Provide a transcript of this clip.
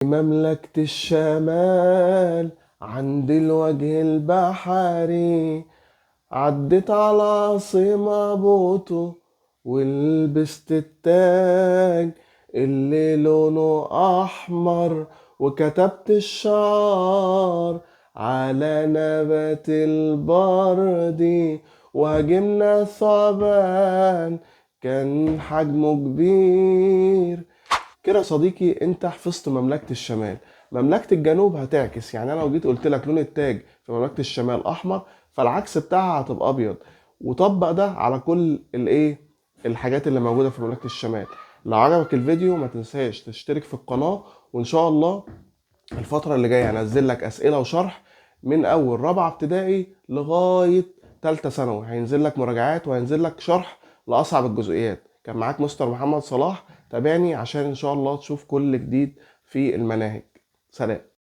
مملكة الشمال عند الوجه البحري، عديت على عاصمة بوتو ولبست التاج اللي لونه أحمر، وكتبت الشعار على نبات البردي، وهاجمنا ثعبان كان حجمه كبير. كده يا صديقي انت حفظت مملكة الشمال. مملكة الجنوب هتعكس، يعني انا لو جيت قلت لك لون التاج في مملكة الشمال احمر، فالعكس بتاعها هتبقى ابيض. وطبق ده على كل الحاجات اللي موجودة في مملكة الشمال. لو عجبك الفيديو ما تنساش تشترك في القناة، وان شاء الله الفترة اللي جاية هنزل لك اسئلة وشرح من اول رابعة ابتدائي لغاية تالتة ثانوي. هينزل لك مراجعات وهينزل لك شرح لاصعب الجزئيات. كان معاك مستر محمد صلاح. تابعني عشان ان شاء الله تشوف كل جديد في المناهج. سلام.